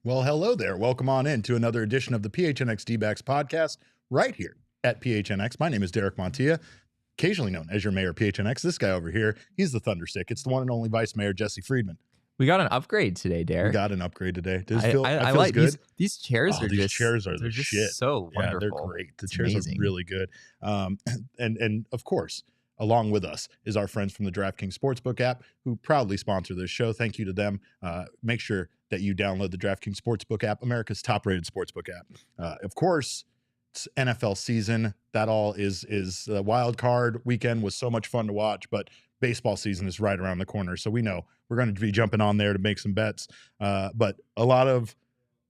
Well, hello there. Welcome on in to another edition of the PHNX D-Backs podcast right here at PHNX. My name is Derek Montilla, occasionally known as your mayor PHNX. This guy over here, he's the Thunderstick. It's the one and only Vice Mayor Jesse Friedman. We got an upgrade today, Derek. We got an upgrade today. I like good? These chairs. These chairs are the just shit. So wonderful. Yeah, they're great. The It's chairs amazing. are really good. And of course, along with us is our friends from the DraftKings Sportsbook app who proudly sponsor this show. Thank you to them. Make sure that you download the DraftKings Sportsbook app, America's top-rated sportsbook app. Of course, it's NFL season. That all is the wild card weekend was so much fun to watch, but baseball season is right around the corner. So we know we're going to be jumping on there to make some bets. But a lot of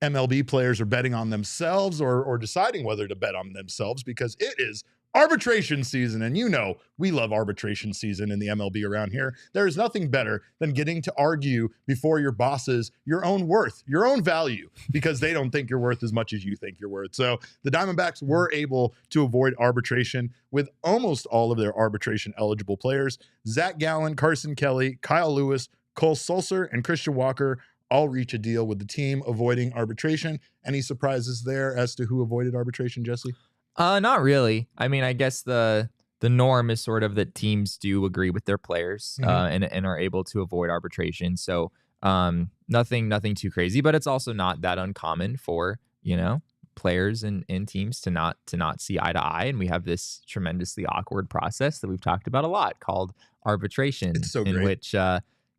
MLB players are betting on themselves or deciding whether to bet on themselves because it is arbitration season. And you know, we love arbitration season in the MLB around here. There is nothing better than getting to argue before your bosses your own worth, your own value, because they don't think you're worth as much as you think you're worth. So the Diamondbacks were able to avoid arbitration with almost all of their arbitration eligible players. Zach Gallen, Carson Kelly, Kyle Lewis, Cole Sulser, and Christian Walker all reach a deal with the team avoiding arbitration. Any surprises there as to who avoided arbitration, Jesse? Not really. I mean, I guess the norm is sort of that teams do agree with their players and are able to avoid arbitration. So nothing too crazy, but it's also not that uncommon for, players and teams to not see eye to eye. And we have this tremendously awkward process that we've talked about a lot called arbitration. It's so in great. which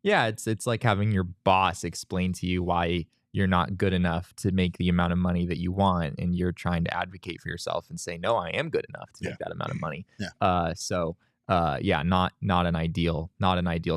it's like having your boss explain to you why you're not good enough to make the amount of money that you want, and you're trying to advocate for yourself and say, no, I am good enough to make that amount of money. Not an ideal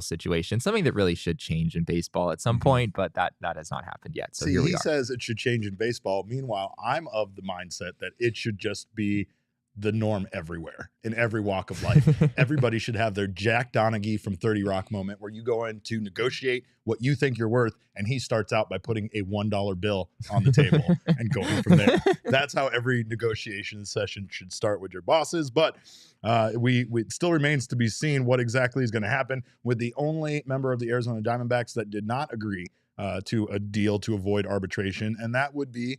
situation. Something that really should change in baseball at some point, but that has not happened yet. So See, here we he are. says it should change in baseball. Meanwhile, I'm of the mindset that it should just be the norm everywhere, in every walk of life. Everybody should have their Jack Donaghy from 30 Rock moment where you go in to negotiate what you think you're worth, and he starts out by putting a $1 bill on the table and going from there. That's how every negotiation session should start with your bosses. But it still remains to be seen what exactly is going to happen with the only member of the Arizona Diamondbacks that did not agree to a deal to avoid arbitration, and that would be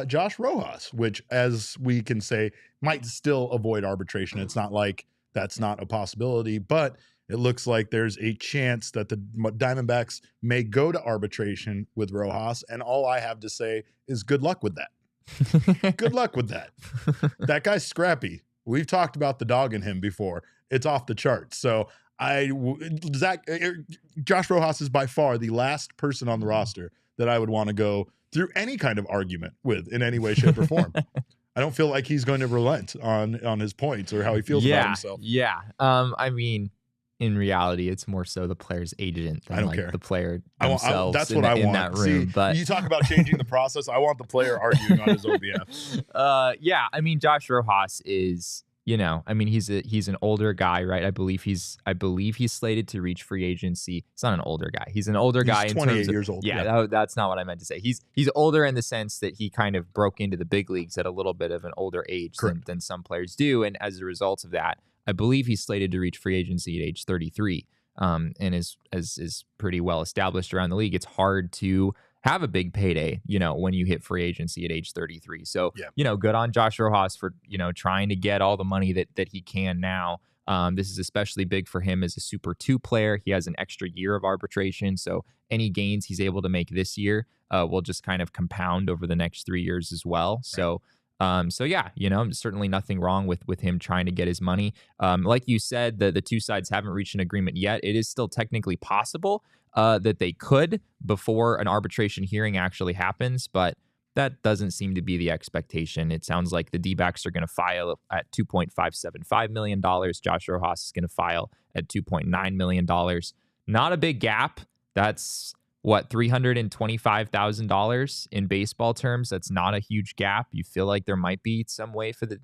Josh Rojas, which, as we can say, might still avoid arbitration. It's not like that's not a possibility, but it looks like there's a chance that the Diamondbacks may go to arbitration with Rojas, and all I have to say is good luck with that. Good luck with that. That guy's scrappy. We've talked about the dog in him before. It's off the charts. So Josh Rojas is by far the last person on the roster that I would want to go through any kind of argument with in any way, shape, or form. I don't feel like he's going to relent on his points or how he feels about himself. Yeah. I mean, in reality, it's more so the player's agent than care. the player themselves. That's what I want. That room. But you talk about changing the process. I want the player arguing on his own behalf. I mean, Josh Rojas is, he's an older guy, right? I believe he's slated to reach free agency. He's not an older guy. He's an older guy. He's in 28 terms of, years old. Yeah, that's not what I meant to say. He's older in the sense that he kind of broke into the big leagues at a little bit of an older age than some players do. And as a result of that, I believe he's slated to reach free agency at age 33 and is pretty well established around the league. It's hard to have a big payday, when you hit free agency at age 33. So, good on Josh Rojas for, trying to get all the money that he can now. This is especially big for him as a Super 2 player. He has an extra year of arbitration. So any gains he's able to make this year will just kind of compound over the next 3 years as well. Right. So, certainly nothing wrong with him trying to get his money. Like you said, the two sides haven't reached an agreement yet. It is still technically possible that they could before an arbitration hearing actually happens, but that doesn't seem to be the expectation. It sounds like the D-backs are going to file at $2.575 million. Josh Rojas is going to file at $2.9 million. Not a big gap. That's $325,000 in baseball terms. That's not a huge gap. You feel like there might be some way for the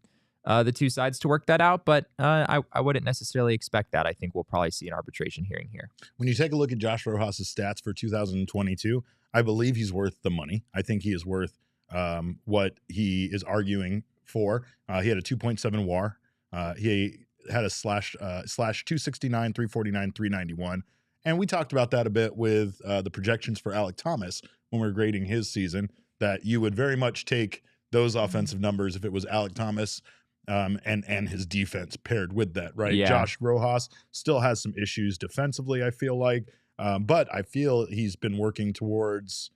two sides to work that out, but I wouldn't necessarily expect that. I think we'll probably see an arbitration hearing here. When you take a look at Josh Rojas' stats for 2022, I believe he's worth the money. I think he is worth what he is arguing for. He had a 2.7 WAR. He had a slash 269, 349, 391. And we talked about that a bit with the projections for Alek Thomas, when we're grading his season, that you would very much take those offensive numbers if it was Alek Thomas and his defense paired with that, right? Yeah. Josh Rojas still has some issues defensively, I feel like, but I feel he's been working towards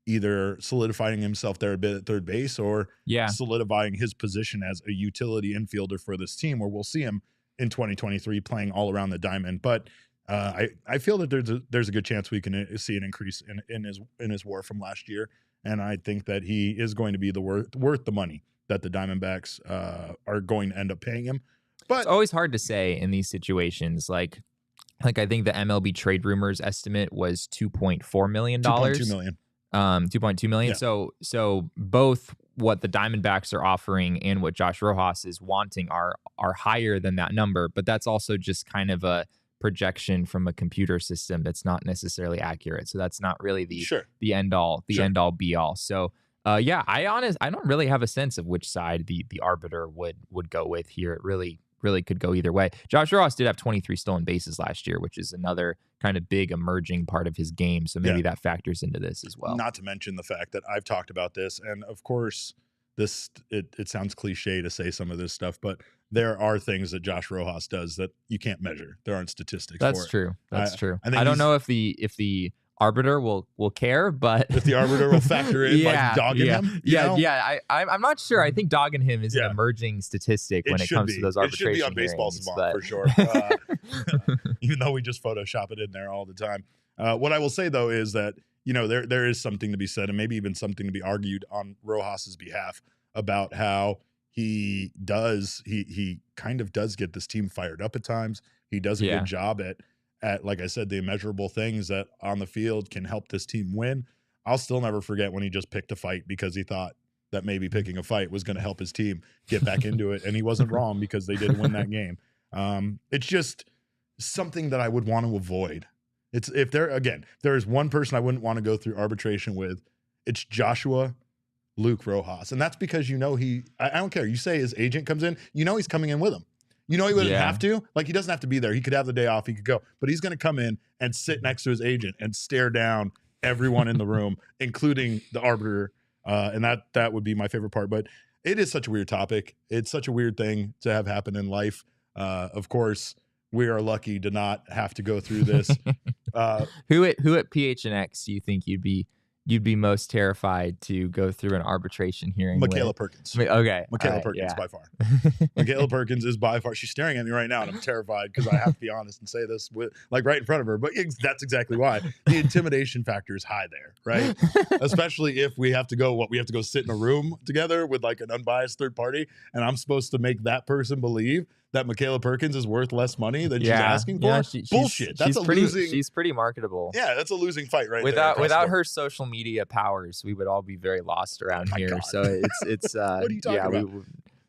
either solidifying himself there a bit at third base or solidifying his position as a utility infielder for this team, where we'll see him in 2023 playing all around the diamond. But I feel that there's a good chance we can see an increase in his WAR from last year, and I think that he is going to be worth the money that the Diamondbacks are going to end up paying him. But it's always hard to say in these situations. Like I think the MLB trade rumors estimate was $2.4 million. $2.2 million. 2.2 million. Yeah. So both what the Diamondbacks are offering and what Josh Rojas is wanting are higher than that number, but that's also just kind of a projection from a computer system that's not necessarily accurate. So that's not really the end all be all. So I don't really have a sense of which side the arbiter would go with here. It really could go either way. Josh Rojas did have 23 stolen bases last year, which is another kind of big emerging part of his game. So maybe that factors into this as well. Not to mention the fact that I've talked about this, and of course, it sounds cliche to say some of this stuff, but there are things that Josh Rojas does that you can't measure. There aren't statistics for it. That's true. I don't know if the arbiter will care, but if the arbiter will factor in like dogging him. I'm not sure. I think dogging him is an emerging statistic when it comes to those arbitration It should be on Baseball Savant for sure. Even though we just Photoshop it in there all the time. What I will say though is that there is something to be said, and maybe even something to be argued on Rojas's behalf about how he kind of does get this team fired up at times. He does a good job at, like I said, the immeasurable things that on the field can help this team win. I'll still never forget when he just picked a fight because he thought that maybe picking a fight was going to help his team get back into it. And he wasn't wrong because they did win that game. It's just something that I would want to avoid. If there is one person I wouldn't want to go through arbitration with, it's Joshua Luke Rojas. And that's because I don't care. You say his agent comes in, he's coming in with him. He wouldn't have to. Like, he doesn't have to be there. He could have the day off. He could go. But he's going to come in and sit next to his agent and stare down everyone in the room, including the arbiter. And that would be my favorite part. But it is such a weird topic. It's such a weird thing to have happen in life. Of course, we are lucky to not have to go through this. Who at PHNX do you think you'd be most terrified to go through an arbitration hearing Michaela with? Perkins. Okay. Michaela Perkins by far. Michaela Perkins is by far. She's staring at me right now, and I'm terrified because I have to be honest and say this right in front of her. But that's exactly why. The intimidation factor is high there, right? Especially if we have to go sit in a room together with like an unbiased third party, and I'm supposed to make that person believe that Michaela Perkins is worth less money than she's asking for. Bullshit. She's pretty marketable. Yeah, that's a losing fight right there. Without her social media powers, we would all be very lost around here. God. So it's what are you talking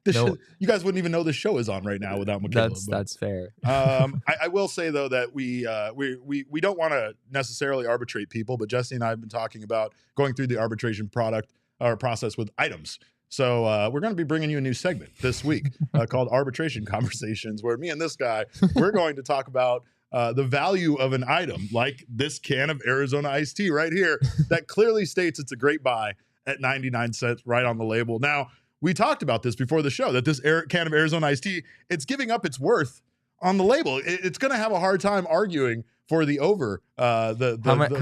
about? You guys wouldn't even know this show is on right now without Michaela. That's fair. I will say though that we don't want to necessarily arbitrate people, but Jesse and I have been talking about going through the arbitration process with items. So we're going to be bringing you a new segment this week called Arbitration Conversations, where me and this guy, we're going to talk about the value of an item like this can of Arizona iced tea right here that clearly states it's a great buy at 99 cents right on the label. Now, we talked about this before the show, that this can of Arizona iced tea, it's giving up its worth on the label. It's going to have a hard time arguing for the over. How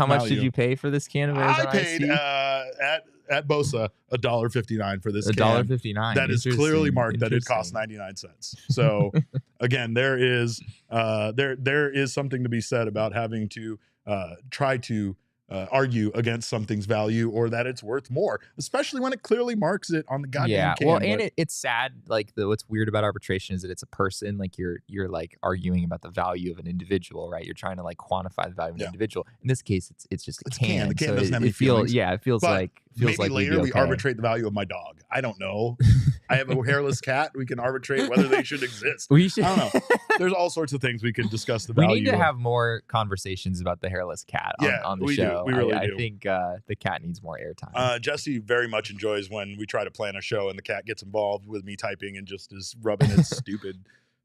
much did you pay for this can of Arizona iced tea? I paid at Bosa $1.59 for this can. $1.59. That is clearly marked that it costs 99 cents. So again, there is something to be said about having to try to argue against something's value or that it's worth more, especially when it clearly marks it on the goddamn can. Well, and it's sad. Like what's weird about arbitration is that it's a person. Like you're like arguing about the value of an individual, right? You're trying to like quantify the value of an individual. In this case, it's just a can. The can doesn't have any feelings. It feels like later we arbitrate the value of my dog. I don't know. I have a hairless cat. We can arbitrate whether they should exist. I don't know. There's all sorts of things we can discuss the value. We need to have more conversations about the hairless cat on the show. We really do. I think the cat needs more airtime. Jesse very much enjoys when we try to plan a show and the cat gets involved with me typing and just is rubbing its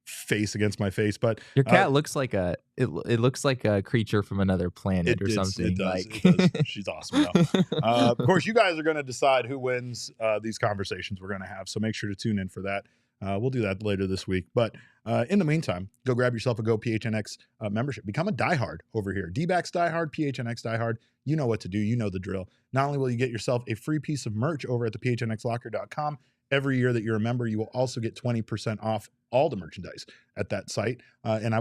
face against my face. But your cat looks like it looks like a creature from another planet or something. It does. Like, It does. She's awesome. Of course, you guys are going to decide who wins these conversations we're going to have. So make sure to tune in for that. We'll do that later this week. But in the meantime, go grab yourself a Go PHNX membership. Become a diehard over here. D-backs diehard, PHNX diehard. You know what to do. You know the drill. Not only will you get yourself a free piece of merch over at the phnxlocker.com, every year that you're a member, you will also get 20% off all the merchandise at that site. And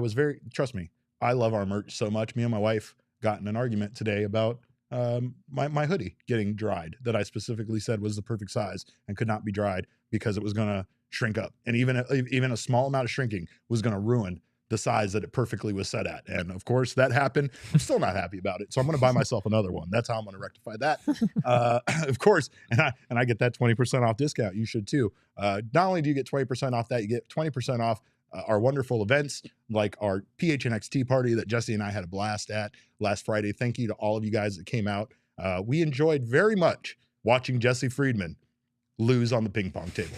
trust me, I love our merch so much. Me and my wife got in an argument today about my hoodie getting dried that I specifically said was the perfect size and could not be dried because it was going to shrink up. And even a small amount of shrinking was going to ruin the size that it perfectly was set at. And of course that happened. I'm still not happy about it. So I'm going to buy myself another one. That's how I'm going to rectify that. Of course. And I get that 20% off discount. You should too. Not only do you get 20% off that, you get 20% off our wonderful events like our PHNX Tee Party that Jesse and I had a blast at last Friday. Thank you to all of you guys that came out. We enjoyed very much watching Jesse Friedman lose on the ping pong table.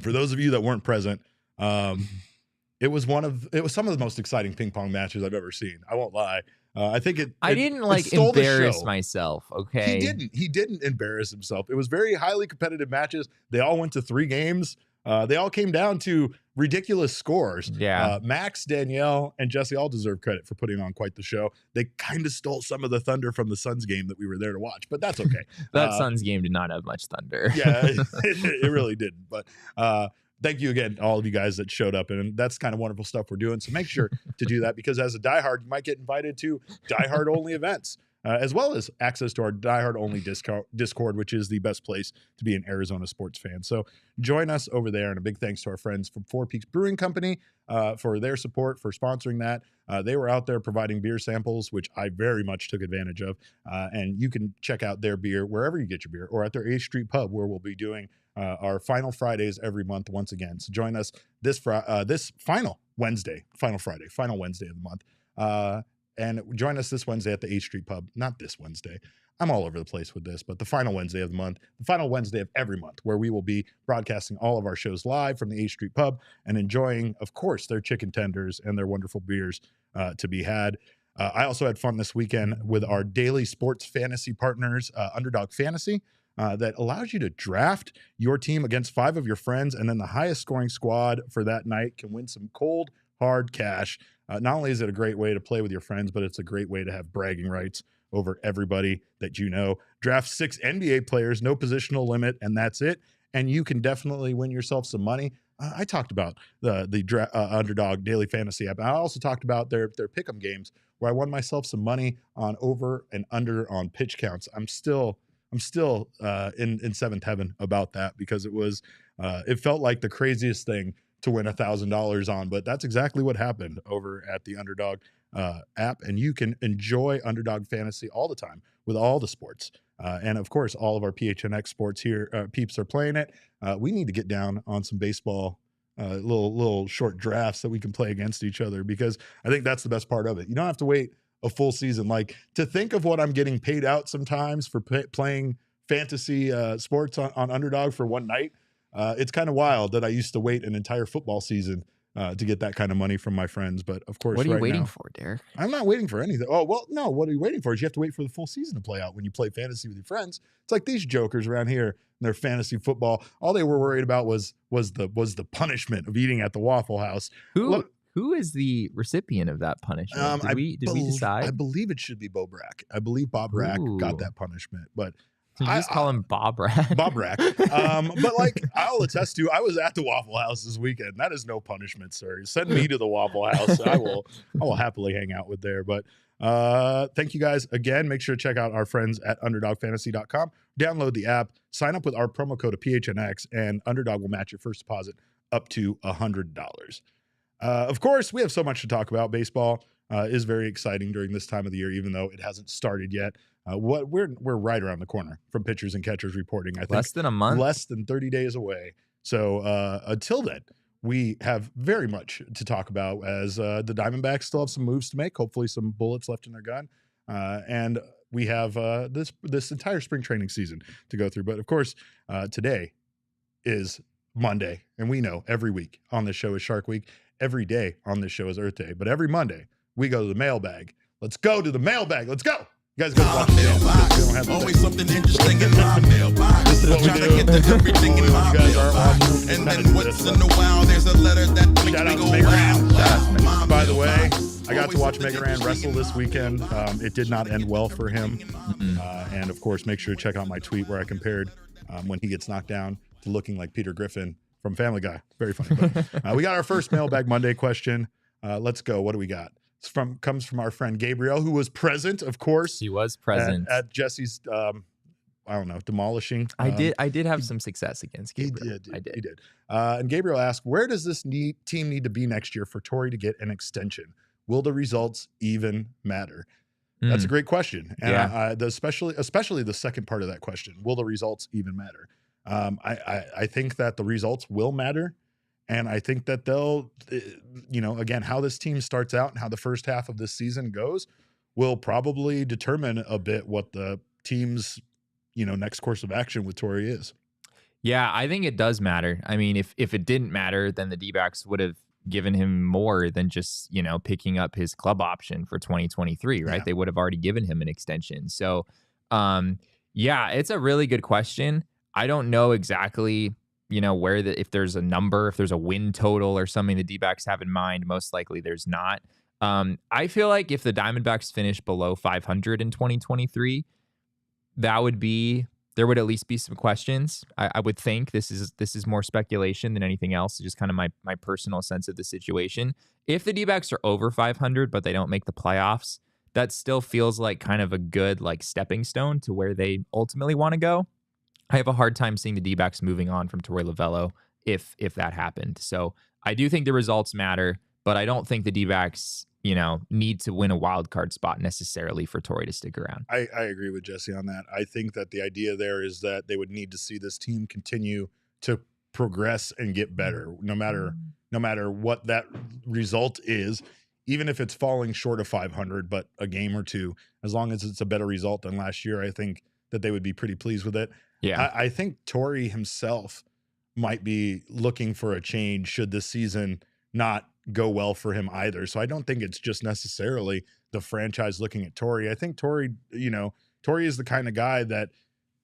For those of you that weren't present, it was some of the most exciting ping pong matches I've ever seen. I won't lie. I think I didn't embarrass myself. Okay. He didn't embarrass himself. It was very highly competitive matches. They all went to 3 games. They all came down to ridiculous scores. Yeah. Max, Danielle, and Jesse all deserve credit for putting on quite the show. They kind of stole some of the thunder from the Suns game that we were there to watch, but that's okay. That Suns game did not have much thunder. Yeah, it really didn't. But thank you again, all of you guys that showed up. And that's kind of wonderful stuff we're doing. So make sure to do that because as a diehard, you might get invited to diehard only events. As well as access to our diehard only Discord, which is the best place to be an Arizona sports fan. So join us over there. And a big thanks to our friends from Four Peaks Brewing Company for their support, for sponsoring that. They were out there providing beer samples, which I very much took advantage of. And you can check out their beer wherever you get your beer or at their 8th Street Pub, where we'll be doing our final Fridays every month once again. So join us this final Wednesday of the month. And join us this Wednesday at the 8th Street Pub. Not this Wednesday. I'm all over the place with this, but the final Wednesday of the month, the final Wednesday of every month, where we will be broadcasting all of our shows live from the 8th Street Pub and enjoying, of course, their chicken tenders and their wonderful beers to be had. I also had fun this weekend with our daily sports fantasy partners, Underdog Fantasy, that allows you to draft your team against 5 of your friends, and then the highest scoring squad for that night can win some cold, hard cash. Not only is it a great way to play with your friends, but it's a great way to have bragging rights over everybody that you know. Draft 6 NBA players, no positional limit, and that's it. And you can definitely win yourself some money. I talked about the Underdog Daily Fantasy app. I also talked about their pick'em games where I won myself some money on over and under on pitch counts. I'm still in 7th heaven about that because it felt like the craziest thing to win $1,000 on, but that's exactly what happened over at the Underdog app. And you can enjoy Underdog Fantasy all the time with all the sports. And of course, all of our PHNX sports here, peeps are playing it. We need to get down on some baseball, little short drafts that we can play against each other, because I think that's the best part of it. You don't have to wait a full season. Like, to think of what I'm getting paid out sometimes for playing fantasy sports on Underdog for one night. It's kind of wild that I used to wait an entire football season to get that kind of money from my friends. But of course, what are you waiting for, Derek? I'm not waiting for anything. Oh, well, no, what are you waiting for is you have to wait for the full season to play out when you play fantasy with your friends. It's like these jokers around here in their fantasy football. All they were worried about was the punishment of eating at the Waffle House. Who is the recipient of that punishment? Did we decide? I believe it should be Bo Brack. I believe Bob Brack got that punishment, but you just call him Bob Rack. Bob Rack. But like, I'll attest to, I was at the Waffle House this weekend. That is no punishment, sir. Send me to the Waffle House. I will happily hang out with there. But thank you guys again. Make sure to check out our friends at UnderdogFantasy.com. Download the app, sign up with our promo code of PHNX, and Underdog will match your first deposit up to $100. Of course, we have so much to talk about. Baseball is very exciting during this time of the year, even though it hasn't started yet. We're right around the corner from pitchers and catchers reporting. I think less than a month, less than 30 days away. So until then, we have very much to talk about as the Diamondbacks still have some moves to make. Hopefully, some bullets left in their gun, and we have this entire spring training season to go through. But of course, today is Monday, and we know every week on this show is Shark Week. Every day on this show is Earth Day. But every Monday, we go to the mailbag. Let's go to the mailbag. Let's go. You guys go watch the mailbag. Always something interesting in my mailbag. This is what we do. Get to everything in my mailbag. And then once in a while, there's a letter that makes me go wow. By the way, I got to watch Megaran wrestle this weekend. It did not end well for him. And of course, make sure to check out my tweet where I compared when he gets knocked down to looking like Peter Griffin from Family Guy. Very funny. But, we got our first Mailbag Monday question. Let's go. What do we got? Comes from our friend Gabriel, who was present, of course. He was present at Jesse's. I don't know, demolishing. I did have some success against Gabriel. He did. And Gabriel asked, "Where does this team need to be next year for Torrey to get an extension? Will the results even matter?" That's a great question, and especially the second part of that question. Will the results even matter? I think that the results will matter. And I think that they'll, again, how this team starts out and how the first half of this season goes will probably determine a bit what the team's, next course of action with Torrey is. Yeah, I think it does matter. I mean, if it didn't matter, then the D-backs would have given him more than just, picking up his club option for 2023, right? Yeah. They would have already given him an extension. So, it's a really good question. I don't know exactly if there's a number, if there's a win total or something the D-backs have in mind. Most likely there's not. I feel like if the Diamondbacks finish below 500 in 2023, there would at least be some questions. I would think this is more speculation than anything else. It's just kind of my personal sense of the situation. If the D-backs are over 500, but they don't make the playoffs, that still feels like kind of a good stepping stone to where they ultimately want to go. I have a hard time seeing the D-backs moving on from Torrey Lovullo if that happened. So I do think the results matter, but I don't think the D-backs, need to win a wild card spot necessarily for Torrey to stick around. I agree with Jesse on that. I think that the idea there is that they would need to see this team continue to progress and get better, no matter what that result is, even if it's falling short of 500, but a game or two, as long as it's a better result than last year, I think that they would be pretty pleased with it. Yeah, I think Torrey himself might be looking for a change should this season not go well for him either. So I don't think it's just necessarily the franchise looking at Torrey. I think Torrey is the kind of guy that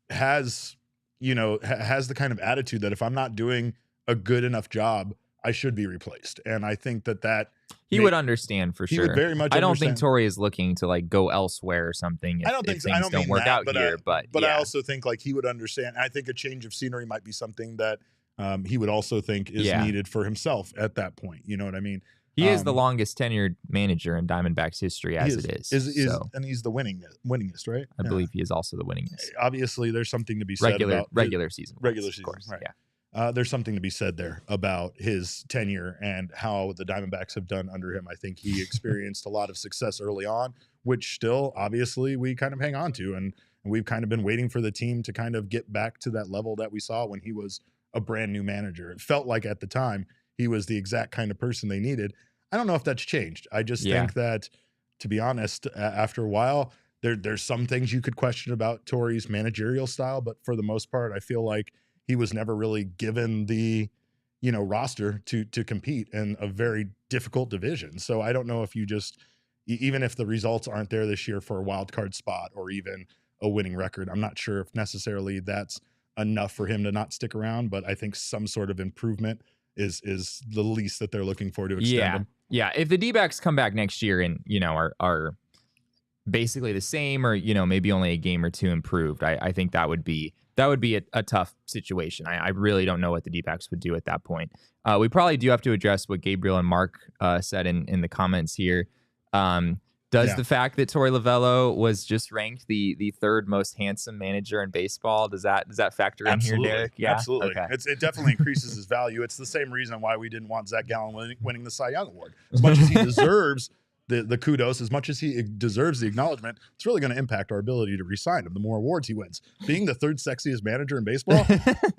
has the kind of attitude that if I'm not doing a good enough job, I should be replaced. And I think that he would understand for sure. Would very much. I don't think Torrey is looking to go elsewhere or something. I don't think so. Things don't work out here, but I also think he would understand. I think a change of scenery might be something that he would also think is needed for himself at that point. You know what I mean? He is the longest tenured manager in Diamondbacks history as it is. And he's the winningest, right? I believe he is also the winningest. Obviously, there's something to be said about regular season. Regular season, of course, right? Yeah. There's something to be said there about his tenure and how the Diamondbacks have done under him. I think he experienced a lot of success early on, which still, obviously, we kind of hang on to. And we've kind of been waiting for the team to kind of get back to that level that we saw when he was a brand new manager. It felt like at the time he was the exact kind of person they needed. I don't know if that's changed. I just think that, to be honest, after a while, there's some things you could question about Torrey's managerial style. But for the most part, I feel like he was never really given the, roster to compete in a very difficult division. So I don't know if you just, even if the results aren't there this year for a wild card spot or even a winning record, I'm not sure if necessarily that's enough for him to not stick around. But I think some sort of improvement is the least that they're looking for to extend him. Yeah. If the D-backs come back next year and, are basically the same or, maybe only a game or two improved, I think that would be a tough situation. I really don't know what the D-backs would do at that point. We probably do have to address what Gabriel and Mark said in the comments here. Does the fact that Torrey Lovullo was just ranked the third most handsome manager in baseball, does that factor in here, Derek? Yeah, absolutely. Okay. It definitely increases his value. It's the same reason why we didn't want Zach Gallen winning the Cy Young Award. As much as he deserves the kudos, as much as he deserves the acknowledgement, it's really going to impact our ability to re-sign him the more awards he wins. Being the third sexiest manager in baseball,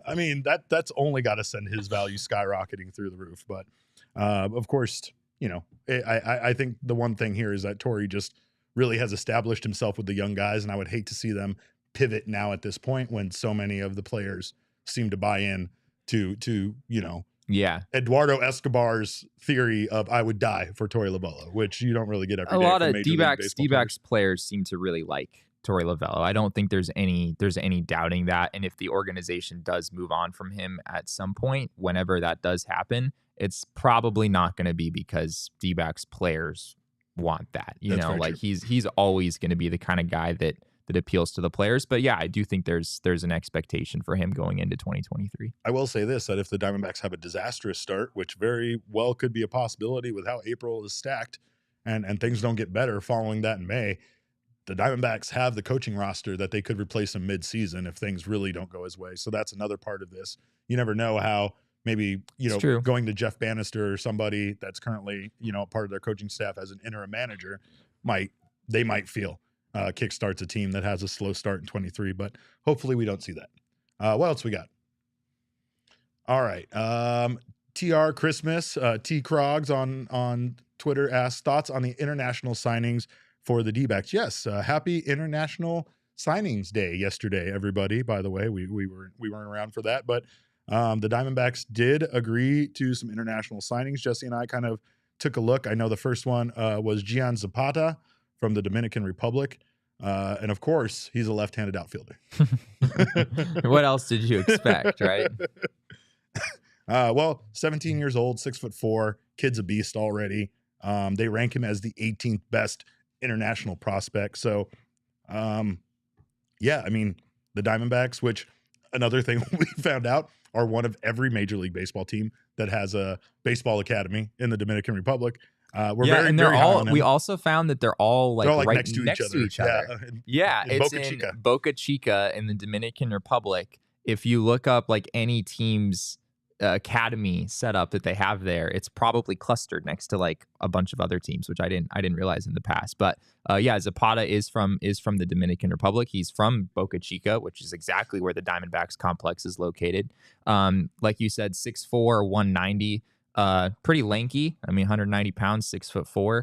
I mean, that's only got to send his value skyrocketing through the roof. But of course, I think the one thing here is that Torrey just really has established himself with the young guys, and I would hate to see them pivot now at this point when so many of the players seem to buy in to Yeah. Eduardo Escobar's theory of I would die for Torey Lovullo, which you don't really get every a day. lot from of Major League Baseball D-backs players seem to really like Torey Lovullo. I don't think there's any doubting that. And if the organization does move on from him at some point, whenever that does happen, it's probably not going to be because D-backs players want that. That's very like true. he's always going to be the kind of guy that appeals to the players. But yeah, I do think there's an expectation for him going into 2023. I will say this, that if the Diamondbacks have a disastrous start, which very well could be a possibility with how April is stacked, and things don't get better following that in May, the Diamondbacks have the coaching roster that they could replace him mid-season if things really don't go his way. So that's another part of this. You never know how maybe, going to Jeff Bannister or somebody that's currently, part of their coaching staff as an interim manager might feel kickstarts a team that has a slow start in 23, but hopefully we don't see that. What else we got? All right. TR Christmas, T Krogs on Twitter asks thoughts on the international signings for the D-backs. Yes. Happy International Signings Day yesterday, everybody. By the way, we weren't around for that, but the Diamondbacks did agree to some international signings. Jesse and I kind of took a look. I know the first one was Gian Zapata from the Dominican Republic. And of course, he's a left-handed outfielder. What else did you expect, right? Well, 17 years old, 6'4", kid's a beast already. They rank him as the 18th best international prospect. So, yeah, I mean, the Diamondbacks, which another thing we found out, are one of every Major League Baseball team that has a baseball academy in the Dominican Republic. We also found that they're all right next to each other. Yeah, it's in Boca Chica in the Dominican Republic. If you look up like any team's academy setup that they have there, it's probably clustered next to like a bunch of other teams, which I didn't realize in the past. But yeah, Zapata is from the Dominican Republic. He's from Boca Chica, which is exactly where the Diamondbacks complex is located. Like you said, 6'4", 190. Pretty lanky. I mean, 190 pounds, 6'4".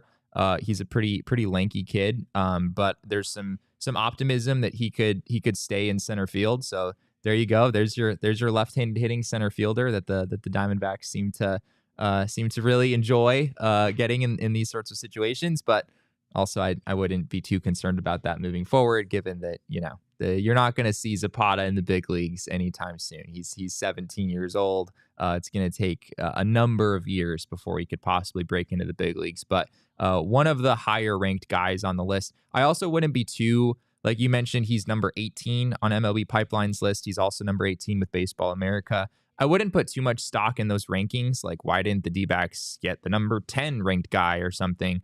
He's a pretty lanky kid. But there's some optimism that he could stay in center field. So there you go. There's your left-handed hitting center fielder that the Diamondbacks seem to really enjoy getting in these sorts of situations. But also, I wouldn't be too concerned about that moving forward, given that you're not going to see Zapata in the big leagues anytime soon. He's 17 years old. It's going to take a number of years before he could possibly break into the big leagues. But one of the higher ranked guys on the list. I also wouldn't be too, like you mentioned, he's number 18 on MLB Pipeline's list. He's also number 18 with Baseball America. I wouldn't put too much stock in those rankings. Like, why didn't the D-backs get the number 10 ranked guy or something?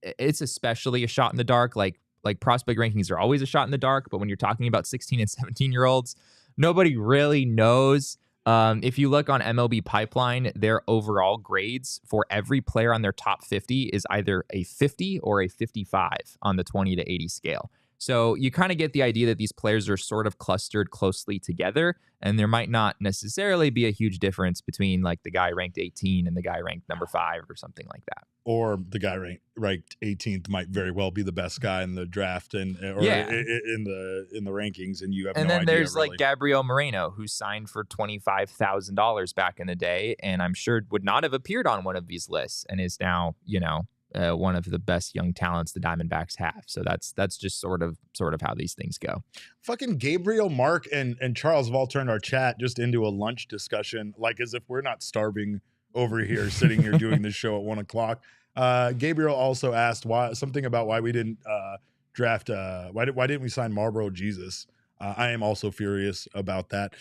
It's especially a shot in the dark. Like prospect rankings are always a shot in the dark, but when you're talking about 16 and 17-year-olds, nobody really knows. If you look on MLB Pipeline, their overall grades for every player on their top 50 is either a 50 or a 55 on the 20 to 80 scale. So you kind of get the idea that these players are sort of clustered closely together, and there might not necessarily be a huge difference between like the guy ranked 18 and the guy ranked number 5 or something like that. Or the guy ranked 18th might very well be the best guy in the draft in the rankings, and you have no idea. And then there's like Gabriel Moreno, who signed for $25,000 back in the day, and I'm sure would not have appeared on one of these lists, and is now one of the best young talents the Diamondbacks have. So that's just sort of how these things go. Fucking Gabriel, Mark, and Charles have all turned our chat just into a lunch discussion, like as if we're not starving over here, sitting here doing this show at 1 o'clock. Gabriel also asked something about why we didn't draft. Why didn't we sign Marlboro Jesus? I am also furious about that.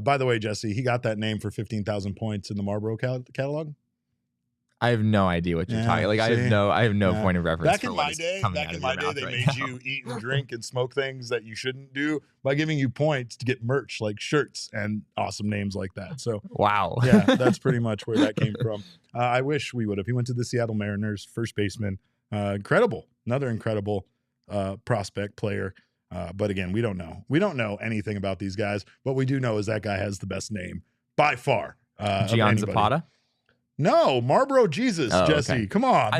By the way, Jesse, he got that name for 15,000 points in the Marlboro catalog. I have no idea what you're talking. Like, I have no point of reference. Back in my day, they made you eat and drink and smoke things that you shouldn't do by giving you points to get merch like shirts and awesome names like that. So wow, yeah, that's pretty much where that came from. I wish we would have. He went to the Seattle Mariners, first baseman. Another incredible prospect player. But again, we don't know. We don't know anything about these guys. What we do know is that guy has the best name by far. Gian Zapata. No, Marlboro Jesus, Jesse. Okay. Come on. I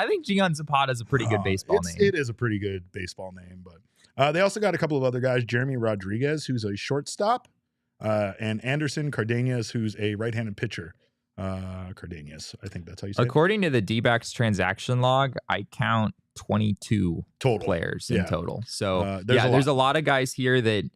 think Gian Zapata is a pretty good baseball name. It is a pretty good baseball name, but they also got a couple of other guys. Jeremy Rodriguez, who's a shortstop. And Anderson Cardenas, who's a right-handed pitcher. Cardenas, I think that's how you say it. According to the D-backs transaction log, I count 22 total players in total. So there's a lot of guys here that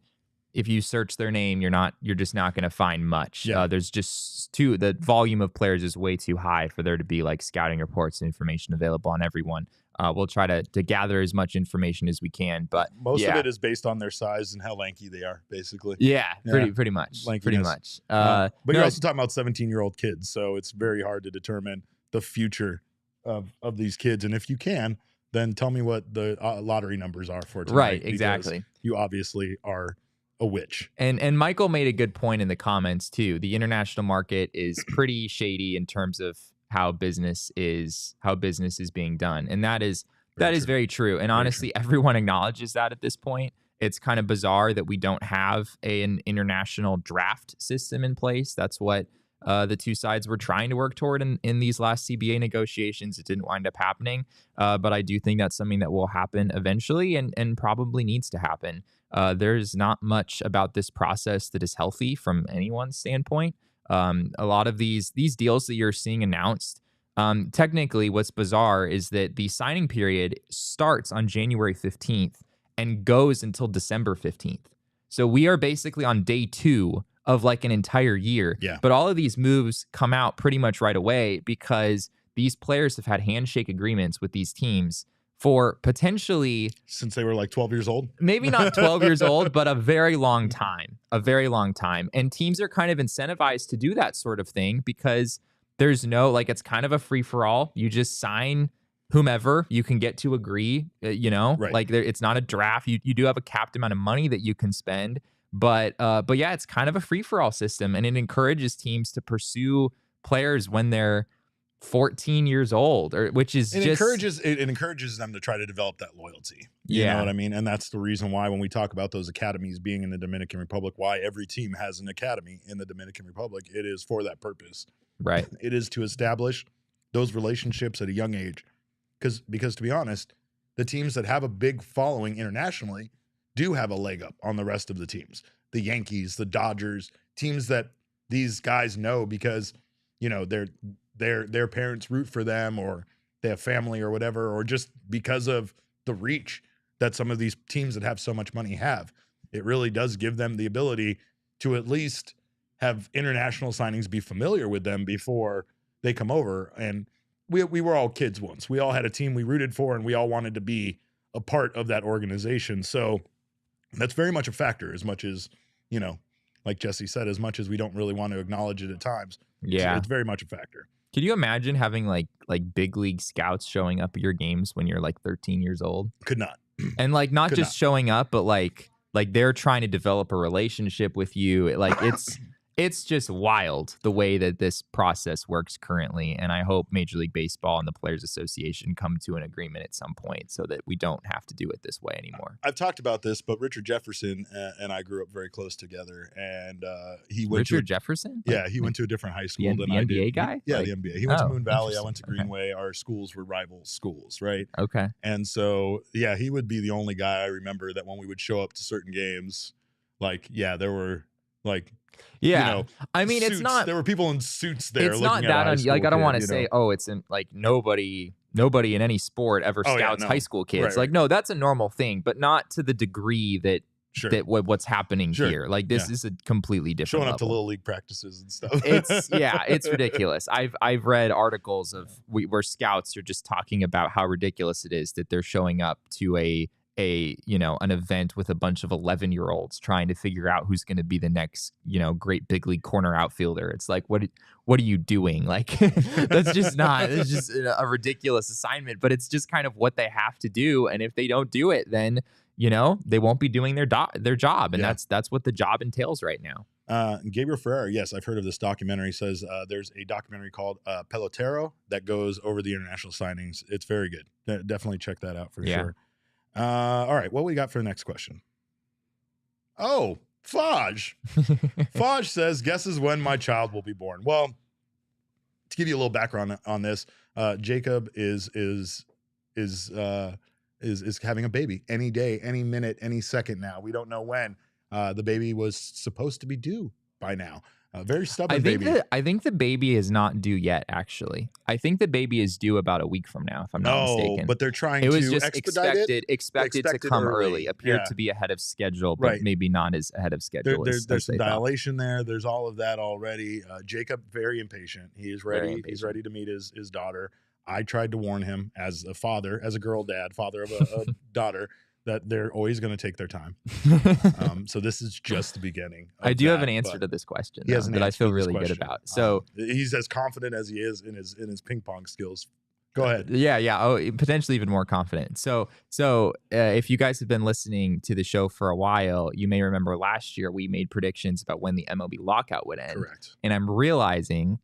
if you search their name, you're just not going to find much. There's just the volume of players is way too high for there to be like scouting reports and information available on everyone. We'll try to gather as much information as we can, but most of it is based on their size and how lanky they are, basically. Pretty much. Lankiness. Pretty much. But you're also talking about 17-year-old kids, so it's very hard to determine the future of these kids. And if you can, then tell me what the lottery numbers are for tonight. Right, exactly. You obviously are a witch. And Michael made a good point in the comments too. The international market is pretty shady in terms of how business is being done. And that is very true. And honestly, everyone acknowledges that at this point. It's kind of bizarre that we don't have an international draft system in place. That's what the two sides were trying to work toward in these last CBA negotiations. It didn't wind up happening. But I do think that's something that will happen eventually and probably needs to happen. There's not much about this process that is healthy from anyone's standpoint. A lot of these deals that you're seeing announced, technically what's bizarre is that the signing period starts on January 15th and goes until December 15th. So we are basically on day 2 of like an entire year. Yeah. But all of these moves come out pretty much right away because these players have had handshake agreements with these teams for potentially since they were like 12 years old. Maybe not 12 years old, but a very long time. And teams are kind of incentivized to do that sort of thing because there's it's kind of a free for all. You just sign whomever you can get to agree, right. Like it's not a draft. You do have a capped amount of money that you can spend, but yeah, it's kind of a free for all system, and it encourages teams to pursue players when they're 14 years old, which is it encourages them to try to develop that loyalty. You know what I mean? And that's the reason why when we talk about those academies being in the Dominican Republic, why every team has an academy in the Dominican Republic, it is for that purpose. Right. It is to establish those relationships at a young age. Because to be honest, the teams that have a big following internationally do have a leg up on the rest of the teams. The Yankees, the Dodgers, teams that these guys know because, their parents root for them, or they have family or whatever, or just because of the reach that some of these teams that have so much money have. It really does give them the ability to at least have international signings be familiar with them before they come over. And we were all kids once. We all had a team we rooted for, and we all wanted to be a part of that organization. So that's very much a factor, as much as, like Jesse said, as much as we don't really want to acknowledge it at times. Yeah. It's very much a factor. Could you imagine having like big league scouts showing up at your games when you're like 13 years old? Could not. And not just showing up, but like they're trying to develop a relationship with you. It's just wild the way that this process works currently. And I hope Major League Baseball and the Players Association come to an agreement at some point so that we don't have to do it this way anymore. I've talked about this, but Richard Jefferson and I grew up very close together. And he went Richard Jefferson? Yeah, he went to a different high school than I did. The NBA guy? The NBA. He went to Moon Valley. I went to Greenway. Okay. Our schools were rival schools, right? Okay. And so, yeah, he would be the only guy I remember that when we would show up to certain games, there were I mean, suits. It's not. There were people in suits there. It's not that I don't want to say, it's in, nobody in any sport ever scouts high school kids. Right. No, that's a normal thing, but not to the degree that what's happeing here. This is a completely different showing level. up to little league practices and stuff. It's ridiculous. I've read articles of where scouts are just talking about how ridiculous it is that they're showing up to an event with a bunch of 11-year-olds trying to figure out who's going to be the next, great big league corner outfielder. It's like, what are you doing? That's just a ridiculous assignment, but it's just kind of what they have to do. And if they don't do it, then, they won't be doing their job. And that's what the job entails right now. Gabriel Ferreira, yes, I've heard of this documentary. Says there's a documentary called Pelotero that goes over the international signings. It's very good. Definitely check that out for sure. All right, what we got for the next question? Oh, Faj. Faj says, guesses when my child will be born. Well, to give you a little background on this, Jacob is having a baby any day, any minute, any second now. We don't know when. the baby was supposed to be due by now. Very stubborn baby. I think the baby is not due yet, actually. I think the baby is due about a week from now, if I'm not mistaken. But they're trying it was to just expedite expected to come early. Appeared to be ahead of schedule, but maybe not as ahead of schedule. There's some dilation there. There's all of that already. Jacob, very impatient. He is ready. He's ready to meet his daughter. I tried to warn him as a father, as a girl dad, father of a daughter, that they're always going to take their time. So this is just the beginning. I do have an answer to this question that I feel really good about. So he's as confident as he is in his ping pong skills. Go ahead. Yeah. Oh, potentially even more confident. So if you guys have been listening to the show for a while, you may remember last year we made predictions about when the MLB lockout would end. Correct. And I'm realizing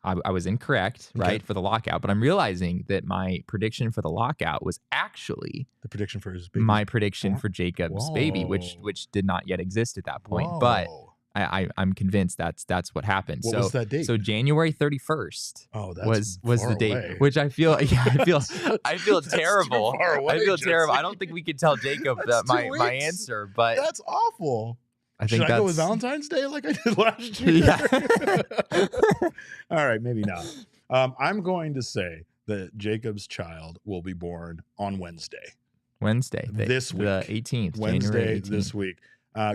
I was incorrect, right, for the lockout, but I'm realizing that my prediction for the lockout was actually the prediction for his baby. My prediction for Jacob's baby, which did not yet exist at that point. But I'm convinced that's what happened. What was that date? So January 31st. Oh, that's was the date, away. Which I feel terrible. I feel Jesse. Terrible. I don't think we could tell Jacob that my answer, but that's awful. Should I go with Valentine's Day like I did last year? Yeah. All right, maybe not. I'm going to say that Jacob's child will be born on Wednesday. This week. The 18th. Wednesday, January 18th. this week.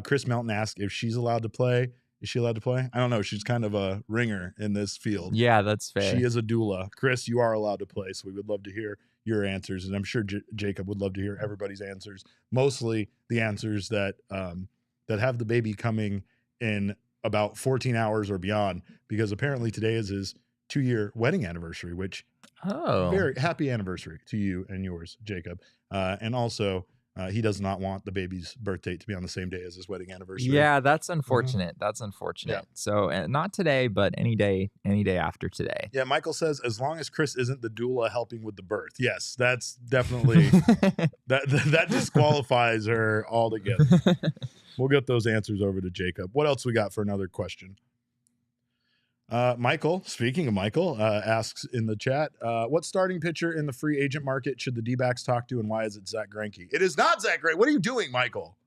Chris Melton asked if she's allowed to play. Is she allowed to play? I don't know. She's kind of a ringer in this field. Yeah, that's fair. She is a doula. Chris, you are allowed to play, so we would love to hear your answers. And I'm sure Jacob would love to hear everybody's answers. Mostly the answers that have the baby coming in about 14 hours or beyond, because apparently today is his 2-year wedding anniversary, which very happy anniversary to you and yours, Jacob. And also he does not want the baby's birth date to be on the same day as his wedding anniversary. Yeah, that's unfortunate. That's unfortunate. Yeah. So not today, but any day after today. Yeah, Michael says, as long as Chris isn't the doula helping with the birth. Yes, that's definitely, that disqualifies her altogether. We'll get those answers over to Jacob. What else we got for another question? Michael, speaking of Michael, asks in the chat, what starting pitcher in the free agent market should the D-backs talk to, and why is it Zach Greinke? It is not Zach Greinke. What are you doing, Michael?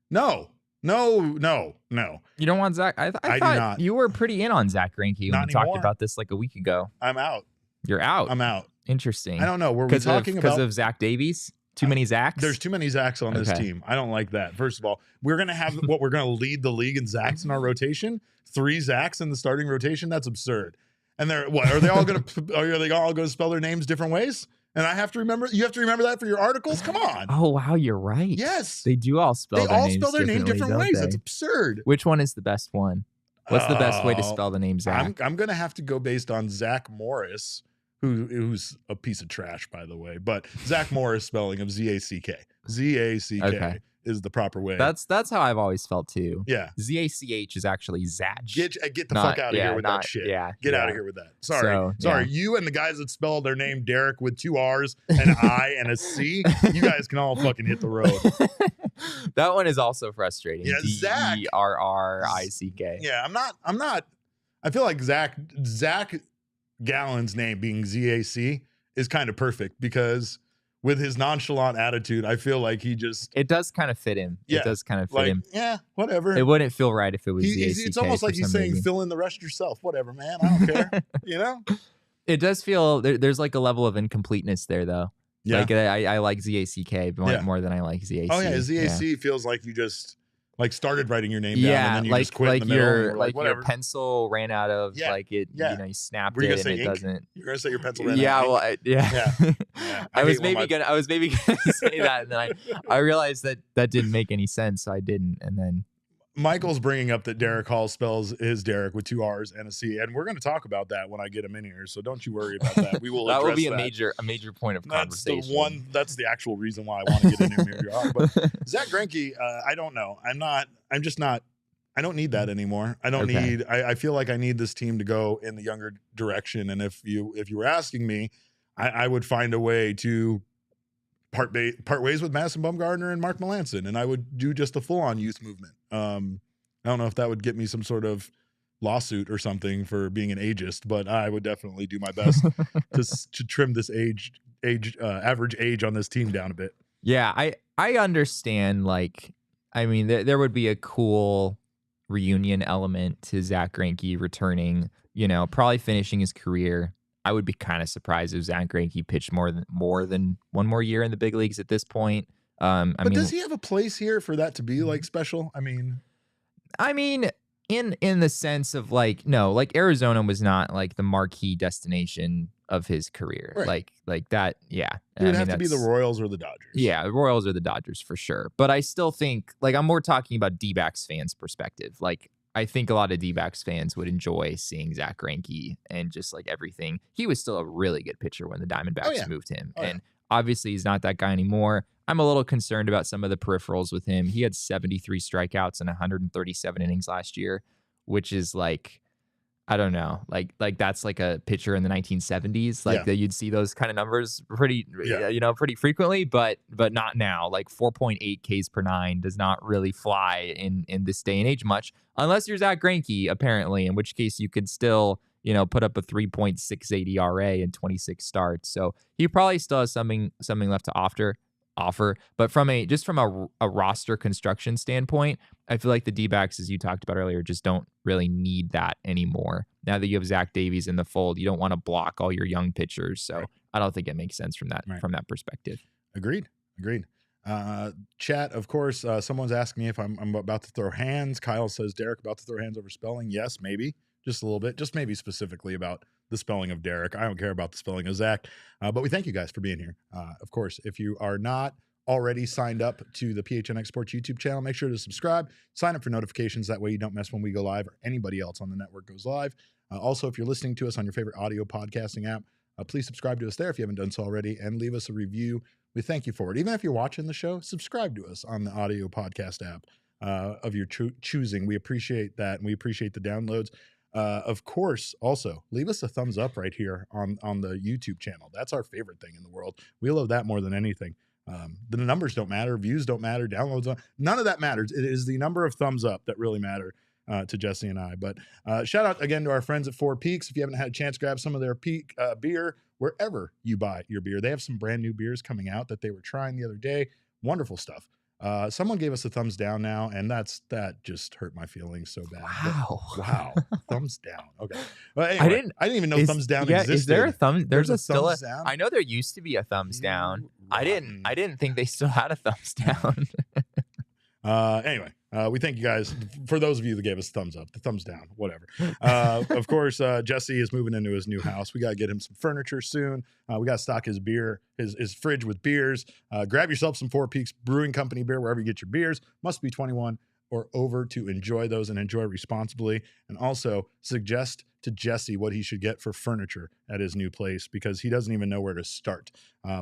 No. You don't want Zach? I thought do not. You were pretty in on Zach Greinke when we talked about this like a week ago. I'm out. You're out? I'm out. Interesting. I don't know. Were we talking about... Because of Zach Davies? Too many Zachs? There's too many Zachs on this team. I don't like that. First of all, we're going to have we're going to lead the league in Zachs in our rotation. 3 Zachs in the starting rotation. That's absurd. And are they all going to spell their names different ways? And you have to remember that for your articles? Come on. Oh, wow. You're right. Yes. They do all spell their name different ways. That's absurd. Which one is the best one? What's the best way to spell the name Zach? I'm going to have to go based on Zach Morris, who's a piece of trash, by the way. But Zach Morris spelling of Z-A-C-K. Z-A-C-K is the proper way. That's how I've always felt too. Yeah. Z-A-C-H is actually Zach. Get the fuck out of here with that shit. Yeah. Get out of here with that. Sorry. You and the guys that spell their name Derek with 2 R's, an I, and a C, you guys can all fucking hit the road. That one is also frustrating. Yeah, Zach. D-E-R-R-I-C-K. Yeah, I'm not. I feel like Zach Gallen's name being Z-A-C is kind of perfect, because with his nonchalant attitude, I feel like it does kind of fit him. Yeah. It does kind of fit him. Yeah, whatever. It wouldn't feel right if it was Z-A-C-K. It's almost like he's saying, fill in the rest yourself. Whatever, man. I don't care. You know? It does feel, there's like a level of incompleteness there, though. Yeah. Like I like Z-A-C-K more than I like Z-A-C. Oh, yeah. Z-A-C feels like you just started writing your name down, and then you just quit in the middle. Your pencil ran out of you snapped it and it doesn't. You're gonna say your pencil ran out. I was maybe gonna say that, and then I realized that didn't make any sense, so I didn't. And then Michael's bringing up that Derek Hall spells his Derek with 2 R's and a C, and we're going to talk about that when I get him in here. So don't you worry about that. We will. That will be a major point of conversation. That's the actual reason why I want to get in here. But Zach Greinke, I don't know. I'm just not. I don't need that anymore. I don't need. I feel like I need this team to go in the younger direction. And if you were asking me, I would find a way to part ways with Madison Bumgarner and Mark Melancon, and I would do just a full-on youth movement. I don't know if that would get me some sort of lawsuit or something for being an ageist, but I would definitely do my best to trim this average age on this team down a bit. Yeah, I understand, like, I mean, there would be a cool reunion element to Zach Greinke returning, probably finishing his career. I would be kind of surprised if Zach Greinke pitched more than one more year in the big leagues at this point. But does he have a place here for that to be like special? I mean, in the sense of no, Arizona was not like the marquee destination of his career. Right. Like that. Yeah. It would have to be the Royals or the Dodgers. Yeah. The Royals or the Dodgers for sure. But I still think I'm more talking about D-backs fans' perspective. I think a lot of D-backs fans would enjoy seeing Zach Greinke and just everything. He was still a really good pitcher when the Diamondbacks moved him. And obviously he's not that guy anymore. I'm a little concerned about some of the peripherals with him. He had 73 strikeouts and 137 innings last year, which is I don't know, that's like a pitcher in the 1970s, that you'd see those kind of numbers pretty frequently, but not now. 4.8 Ks per nine does not really fly in this day and age much, unless you're Zach Greinke, apparently, in which case you could still, put up a 3.68 ERA in 26 starts. So he probably still has something left to offer. But from a roster construction standpoint, I feel like the D-backs, as you talked about earlier, just don't really need that anymore. Now that you have Zach Davies in the fold, you don't want to block all your young pitchers. So I don't think it makes sense from that perspective. Agreed. Chat, of course, someone's asking me if I'm about to throw hands. Kyle says, Derek, about to throw hands over spelling. Yes, maybe. Just a little bit. Just maybe specifically about the spelling of Derek. I don't care about the spelling of Zach. But we thank you guys for being here. Of course, if you are not already signed up to the PHNX Sports YouTube channel, make sure to subscribe. Sign up for notifications. That way you don't miss when we go live or anybody else on the network goes live. Also, if you're listening to us on your favorite audio podcasting app, please subscribe to us there if you haven't done so already and leave us a review. We thank you for it. Even if you're watching the show, subscribe to us on the audio podcast app of your choosing. We appreciate that, and we appreciate the downloads. Of course, also leave us a thumbs up right here on the YouTube channel. That's our favorite thing in the world. We love that more than anything. The numbers don't matter, views don't matter, downloads, none of that matters. It is the number of thumbs up that really matter to Jesse and I. But shout out again to our friends at Four Peaks. If you haven't had a chance, grab some of their peak beer wherever you buy your beer. They have some brand new beers coming out that they were trying the other day. Wonderful stuff. Someone gave us a thumbs down now, and that just hurt my feelings so bad. Wow. Thumbs down. Okay. Well, anyway, I didn't even know thumbs down existed. Is there a thumb? There's still thumbs down? I know there used to be a thumbs down. I didn't think they still had a thumbs down. Anyway, we thank you guys. For those of you that gave us thumbs up, the thumbs down, whatever. Of course, Jesse is moving into his new house. We got to get him some furniture soon. We got to stock his beer, his fridge with beers. Grab yourself some Four Peaks Brewing Company beer wherever you get your beers. Must be 21 or over to enjoy those and enjoy responsibly. And also suggest to Jesse what he should get for furniture at his new place, because he doesn't even know where to start.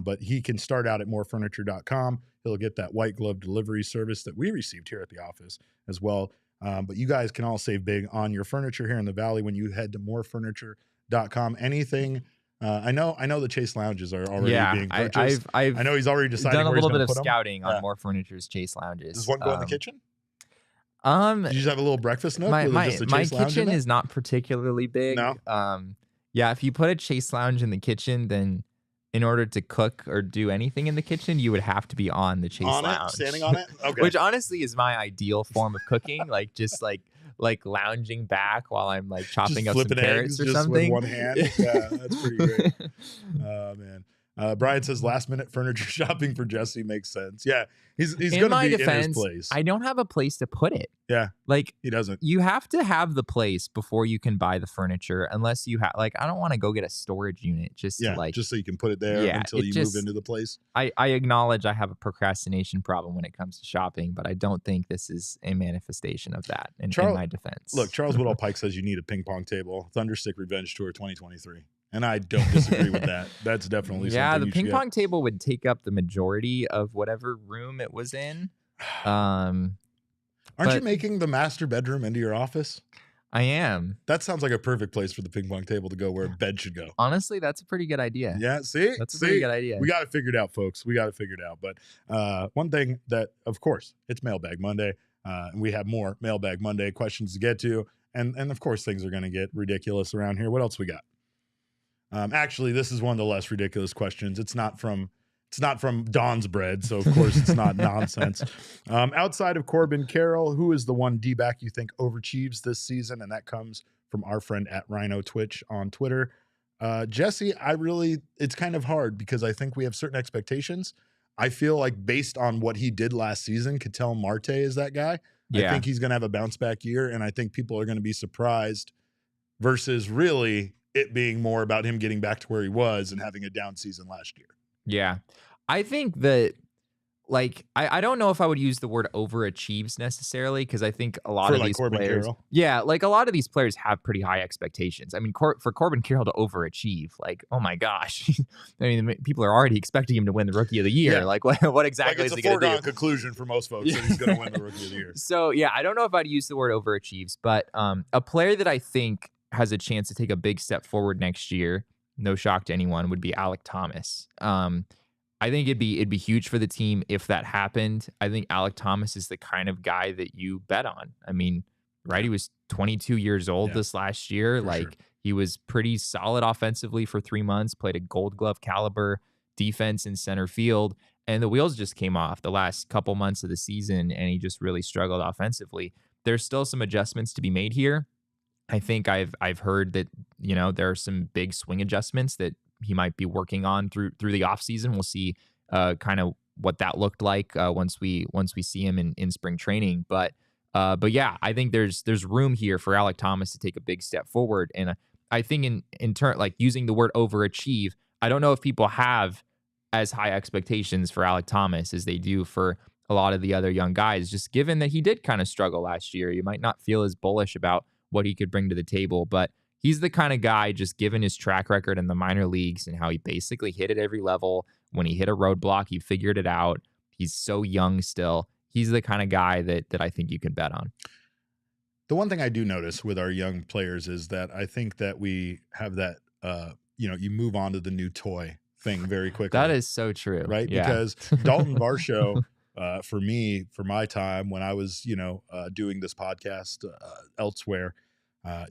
But he can start out at morefurniture.com. He'll get that white glove delivery service that we received here at the office as well. But you guys can all save big on your furniture here in the Valley when you head to morefurniture.com. Anything. I know the Chase Lounges are already being purchased. I know he's already decided done a where little he's bit of put scouting on More Furniture's Chase Lounges. Does one go in the kitchen? Did you just have a little breakfast nook? My kitchen is not particularly big. No. If you put a Chase Lounge in the kitchen, then in order to cook or do anything in the kitchen, you would have to be on the Chase Lounge. Standing on it? Okay. Which honestly is my ideal form of cooking. just lounging back while I'm chopping up some carrots or something. With one hand. Yeah, that's pretty great. Oh, man. Brian says last minute furniture shopping for Jesse makes sense. Yeah, he's going to be in his place. I don't have a place to put it. Yeah, he doesn't. You have to have the place before you can buy the furniture, unless you have I don't want to go get a storage unit just so you can put it there until you move into the place. I acknowledge I have a procrastination problem when it comes to shopping, but I don't think this is a manifestation of that in my defense. Look, Charles Woodall Pike says you need a ping pong table. Thunderstick Revenge Tour 2023. And I don't disagree with that. That's definitely something. The ping pong table would take up the majority of whatever room it was in. Aren't you making the master bedroom into your office? I am. That sounds like a perfect place for the ping pong table to go, where a bed should go. Honestly, that's a pretty good idea. Yeah, see? That's a pretty good idea. We got it figured out, folks. We got it figured out. But one thing that, of course, it's Mailbag Monday. And we have more Mailbag Monday questions to get to. And of course, things are going to get ridiculous around here. What else we got? Actually, this is one of the less ridiculous questions. It's not from It's not from Don's bread, so of course it's not nonsense. Outside of Corbin Carroll, who is the one D-back you think overachieves this season? And that comes from our friend at Rhino Twitch on Twitter. Jesse, it's kind of hard because I think we have certain expectations. I feel like based on what he did last season, Ketel Marte is that guy. Yeah. I think he's going to have a bounce back year, and I think people are going to be surprised versus really it being more about him getting back to where he was and having a down season last year. Yeah. I think that, like, I don't know if I would use the word overachieves necessarily, because I think a lot of these Corbin players, Carroll. yeah, like a lot of these players have pretty high expectations. I mean, for Corbin Carroll to overachieve, like, oh my gosh, I mean, people are already expecting him to win the Rookie of the Year. Yeah. Like, what exactly is he going to do? It's a foregone conclusion for most folks that he's going to win the Rookie of the Year. So yeah, I don't know if I'd use the word overachieves, but a player that I think has a chance to take a big step forward next year, no shock to anyone, would be Alek Thomas. I think it'd be huge for the team if that happened. I think Alek Thomas is the kind of guy that you bet on. I mean, right? He was 22 years old this last year. He was pretty solid offensively for 3 months, played a Gold Glove caliber defense in center field, and the wheels just came off the last couple months of the season, and he just really struggled offensively. There's still some adjustments to be made here. I think I've heard that, there are some big swing adjustments that he might be working on through the offseason. We'll see kind of what that looked like once we see him in spring training. But yeah, I think there's room here for Alek Thomas to take a big step forward. And I think in turn, like using the word overachieve, I don't know if people have as high expectations for Alek Thomas as they do for a lot of the other young guys, just given that he did kind of struggle last year. You might not feel as bullish about what he could bring to the table, but he's the kind of guy, just given his track record in the minor leagues and how he basically hit at every level. When he hit a roadblock, he figured it out. He's so young still. He's the kind of guy that I think you can bet on. The one thing I do notice with our young players is that I think that we have that, you move on to the new toy thing very quickly. That is so true. Right? Yeah. Because Dalton Varsho, for my time when I was, doing this podcast elsewhere,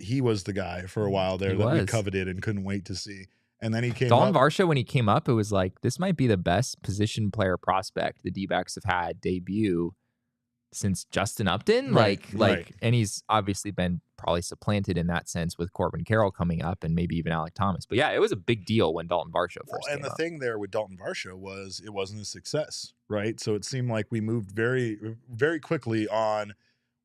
he was the guy for a while there that we coveted and couldn't wait to see. And then he came Dalton Varsho, when he came up, it was like, this might be the best position player prospect the D-backs have had debut since Justin Upton. Right. And he's obviously been probably supplanted in that sense with Corbin Carroll coming up and maybe even Alek Thomas. But yeah, it was a big deal when Dalton Varsho first came up. And the thing there with Dalton Varsho was it wasn't a success, right? So it seemed like we moved very, very quickly on,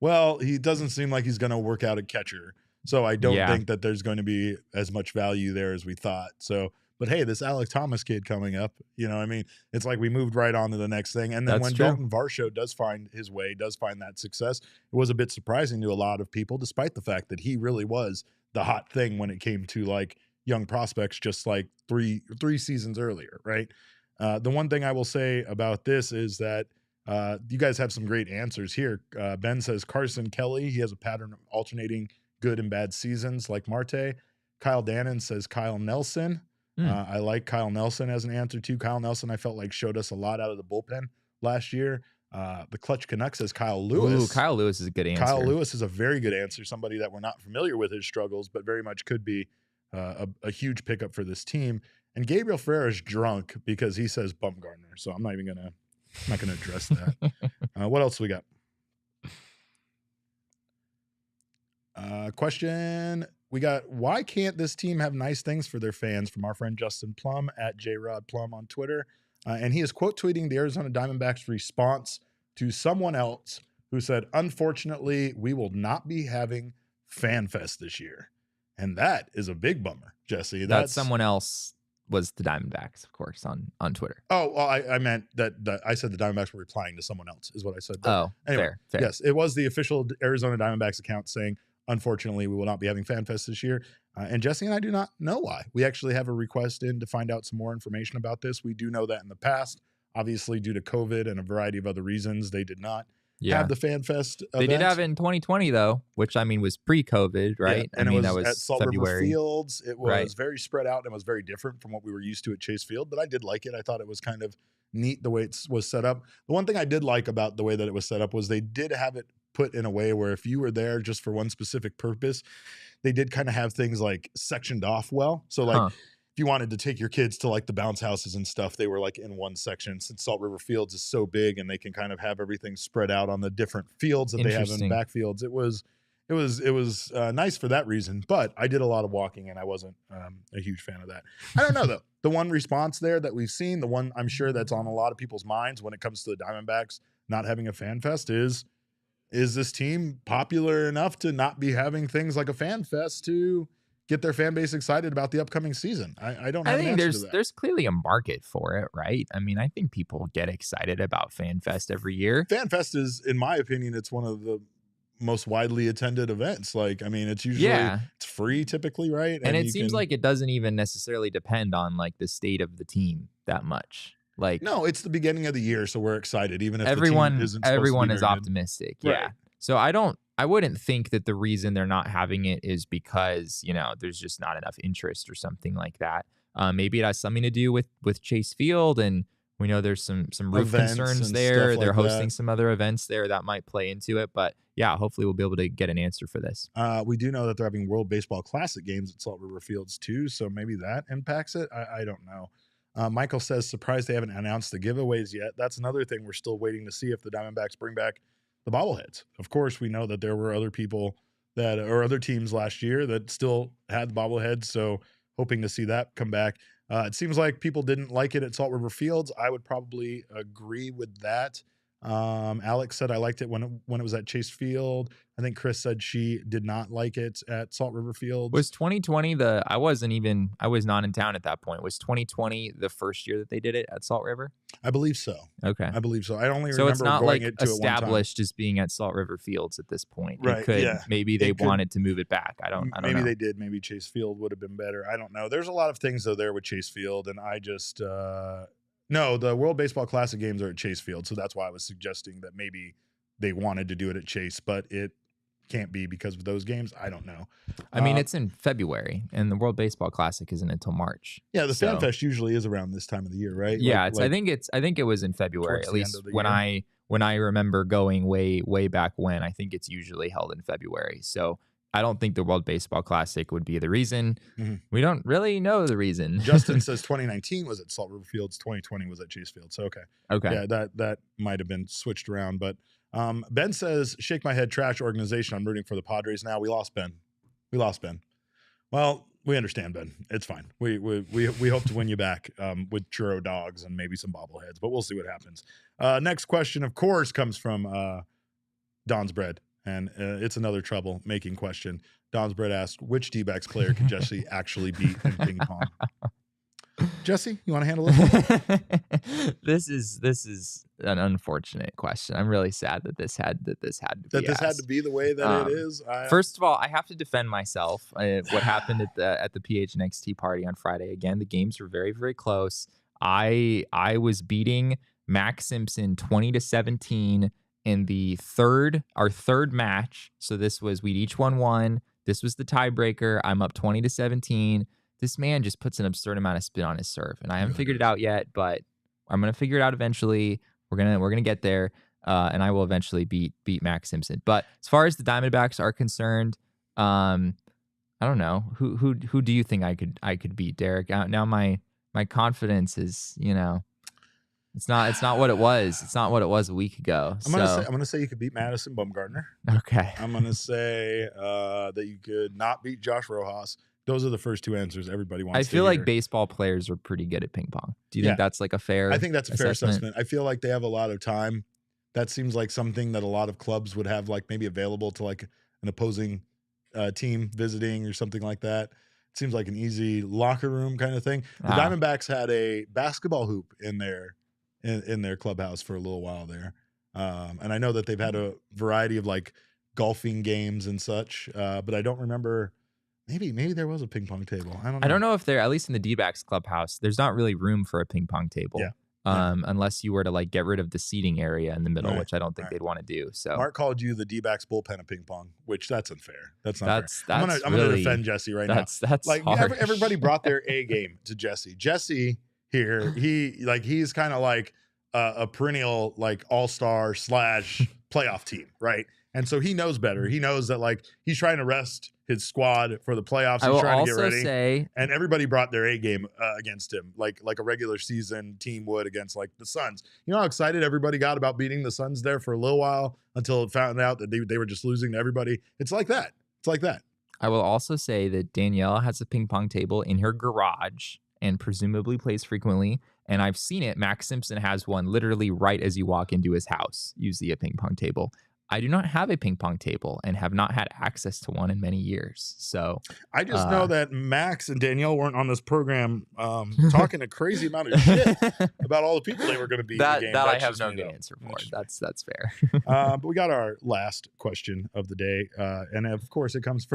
well, he doesn't seem like he's going to work out at catcher. So I don't think that there's going to be as much value there as we thought. So, but hey, this Alek Thomas kid coming up, it's like we moved right on to the next thing. And then Dalton Varsho does find his way, does find that success, it was a bit surprising to a lot of people, despite the fact that he really was the hot thing when it came to like young prospects, just like three seasons earlier, right? The one thing I will say about this is that you guys have some great answers here. Ben says Carson Kelly, he has a pattern of alternating good and bad seasons like Marte. Kyle Dannon says Kyle Nelson. I like Kyle Nelson as an answer too. Kyle Nelson, I felt like showed us a lot out of the bullpen last year. The Clutch Canucks says Kyle Lewis. Ooh, Kyle Lewis is a good answer. Kyle Lewis is a very good answer. Somebody that we're not familiar with his struggles, but very much could be a huge pickup for this team. And Gabriel Ferrer is drunk because he says Bumgarner. So I'm not gonna address that. What else we got? Question we got: why can't this team have nice things for their fans? From our friend Justin Plum at JRodPlum on Twitter. And he is quote tweeting the Arizona Diamondbacks response to someone else who said, unfortunately, we will not be having FanFest this year. And that is a big bummer, Jesse. That someone else was the Diamondbacks, of course, on Twitter. Oh, well, I meant that I said the Diamondbacks were replying to someone else is what I said. But anyway, fair. Yes, it was the official Arizona Diamondbacks account saying, unfortunately, we will not be having FanFest this year. And Jesse and I do not know why. We actually have a request in to find out some more information about this. We do know that in the past, obviously due to COVID and a variety of other reasons, they did not have the FanFest event. They did have it in 2020, though, which, was pre-COVID, right? Yeah, and that was at Salt February. River Fields. It was very spread out and was very different from what we were used to at Chase Field, but I did like it. I thought it was kind of neat the way it was set up. The one thing I did like about the way that it was set up was they did have it put in a way where if you were there just for one specific purpose, they did kind of have things like sectioned off well. So like if if you wanted to take your kids to like the bounce houses and stuff, they were like in one section, since Salt River Fields is so big and they can kind of have everything spread out on the different fields that they have in backfields. It was nice for that reason, but I did a lot of walking and I wasn't a huge fan of that. I don't know though. The one response there that we've seen, the one I'm sure that's on a lot of people's minds when it comes to the Diamondbacks not having a fan fest is this team popular enough to not be having things like a fan fest to get their fan base excited about the upcoming season? I don't have an answer to that. There's clearly a market for it, right? I mean, I think people get excited about Fan Fest every year. Fan Fest is, in my opinion, it's one of the most widely attended events. Like, I mean, it's usually it's free typically, right? And it seems like it doesn't even necessarily depend on like the state of the team that much. Like, no, it's the beginning of the year, so we're excited, even if everyone is optimistic. Right. Yeah. So I wouldn't think that the reason they're not having it is because, you know, there's just not enough interest or something like that. Maybe it has something to do with Chase Field, and we know there's some roof concerns there. They're hosting some other events there that might play into it. But yeah, hopefully we'll be able to get an answer for this. We do know that they're having World Baseball Classic games at Salt River Fields too, so maybe that impacts it. I don't know. Michael says, surprised they haven't announced the giveaways yet. That's another thing we're still waiting to see, if the Diamondbacks bring back the bobbleheads. Of course, we know that there were other people or other teams last year that still had the bobbleheads, so hoping to see that come back. It seems like people didn't like it at Salt River Fields. I would probably agree with that. Alex said I liked it when it was at Chase Field. I think Chris said she did not like it at Salt River Fields. Was 2020 I was not in town at that point. Was 2020 the first year that they did it at Salt River? I believe so. Okay. I believe so. I only so remember it's not going like it to established as being at Salt River Fields at this point. Right. It could, maybe they wanted to move it back. I don't know. Maybe they did. Maybe Chase Field would have been better. I don't know. There's a lot of things though there with Chase Field, and I just no, the World Baseball Classic games are at Chase Field, so that's why I was suggesting that maybe they wanted to do it at Chase, but it can't be because of those games. I don't know. I mean, it's in February, and the World Baseball Classic isn't until March. Yeah, the Fan Fest usually is around this time of the year, right? Yeah, I think it was in February, at least when I remember going way back when. I think it's usually held in February. So I don't think the World Baseball Classic would be the reason. Mm-hmm. We don't really know the reason. Justin says 2019 was at Salt River Fields, 2020 was at Chase Field. So okay. Yeah, that might have been switched around, but Ben says, shake my head, trash organization. I'm rooting for the Padres now. We lost Ben. Well, we understand, Ben. It's fine. We hope to win you back with churro dogs and maybe some bobbleheads, but we'll see what happens. Next question, of course, comes from Don's Bread, and it's another trouble-making question. Don's Bread asks, which D-backs player could Jesse actually beat in ping pong? Jesse, you want to handle it? This is an unfortunate question. I'm really sad that this had to be asked. Had to be the way that it is. First of all, I have to defend myself. What happened at the PHNX Tee Party on Friday? Again, the games were very, very close. I was beating Max Simpson 20-17 in our third match. So we'd each won. This was the tiebreaker. I'm up 20-17. This man just puts an absurd amount of spin on his serve, and I haven't figured it out yet, but I'm gonna figure it out eventually. We're gonna get there, and I will eventually beat Max Simpson. But as far as the Diamondbacks are concerned, I don't know who do you think I could beat, Derek? Now my confidence is, it's not what it was. It's not what it was a week ago. I'm gonna say you could beat Madison Bumgarner. Okay. I'm gonna say that you could not beat Josh Rojas. Those are the first two answers everybody wants to hear. I feel like baseball players are pretty good at ping pong. Do you think that's like a fair I think that's a fair assessment. I feel like they have a lot of time. That seems like something that a lot of clubs would have like maybe available to like an opposing team visiting or something like that. It seems like an easy locker room kind of thing. The Diamondbacks had a basketball hoop in their clubhouse for a little while there. And I know that they've had a variety of like golfing games and such, but I don't remember. Maybe there was a ping pong table. I don't know. I don't know if at least in the D-backs clubhouse, there's not really room for a ping pong table. Yeah. Unless you were to like get rid of the seating area in the middle, which I don't think they'd want to do. So Mark called you the D-backs bullpen of ping pong, which that's unfair. That's not fair. I'm gonna defend Jesse right now. That's like everybody brought their A game to Jesse. Jesse here, he's kind of like a perennial like all-star / playoff team, right? And so he knows better. He knows that like he's trying to rest his squad for the playoffs. I He's will trying to get also ready. say, And everybody brought their A game against him, like a regular season team would against like the Suns. You know how excited everybody got about beating the Suns there for a little while until it found out that they were just losing to everybody. It's like that. It's like that. I will also say that Danielle has a ping pong table in her garage and presumably plays frequently. And I've seen it. Max Simpson has one literally right as you walk into his house, usually a ping pong table. I do not have a ping pong table and have not had access to one in many years. So I just know that Max and Danielle weren't on this program talking a crazy amount of shit about all the people they were going to be in the game. That I have no good answer for. That's fair. But we got our last question of the day. And of course, it comes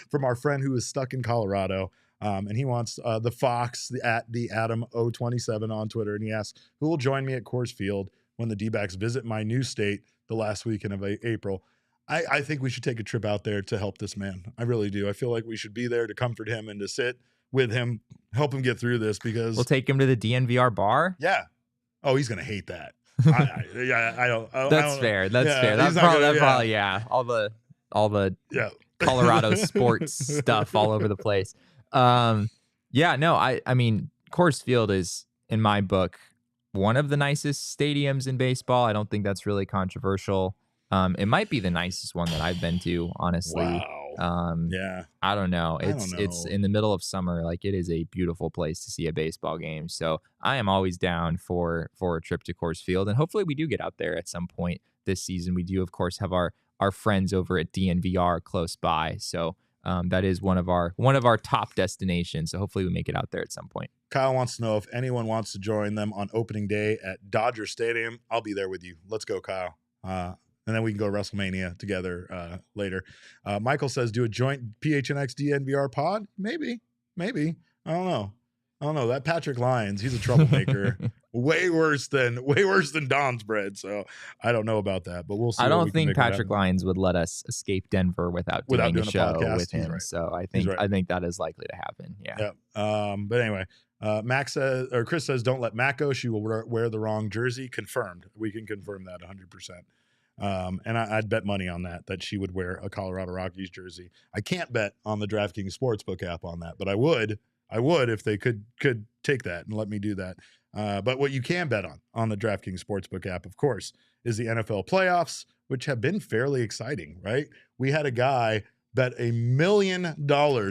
from our friend who is stuck in Colorado. And he wants the Fox at the Adam027 on Twitter. And he asks, who will join me at Coors Field when the D-backs visit my new state the last weekend of April? I think we should take a trip out there to help this man. I really do. I feel like we should be there to comfort him and to sit with him, help him get through this because we'll take him to the DNVR bar. Yeah. Oh, he's going to hate that. I don't. That's fair. That's fair. That's probably all the Colorado sports stuff all over the place. I mean, Coors Field is, in my book, one of the nicest stadiums in baseball. I don't think that's really controversial. It might be the nicest one that I've been to, honestly. Wow. I don't know. It's in the middle of summer. Like, it is a beautiful place to see a baseball game. So I am always down for a trip to Coors Field. And hopefully we do get out there at some point this season. We do, of course, have our friends over at DNVR close by. So that is one of our top destinations. So hopefully we make it out there at some point. Kyle wants to know if anyone wants to join them on opening day at Dodger Stadium. I'll be there with you. Let's go, Kyle. And then we can go WrestleMania together later. Michael says, do a joint PHNX DNVR pod? Maybe. I don't know. That Patrick Lyons, he's a troublemaker. way worse than Don's bread. So I don't know about that, but we'll see. I don't think Patrick Lyons would let us escape Denver without doing a show with him. Right. So I think that is likely to happen. Yeah. But anyway, Chris says, don't let Mac go. She will wear the wrong jersey. Confirmed. We can confirm that 100%. And I'd bet money on that she would wear a Colorado Rockies jersey. I can't bet on the DraftKings Sportsbook app on that, but I would if they could take that and let me do that. But what you can bet on the DraftKings Sportsbook app, of course, is the NFL playoffs, which have been fairly exciting, right? We had a guy bet $1 million.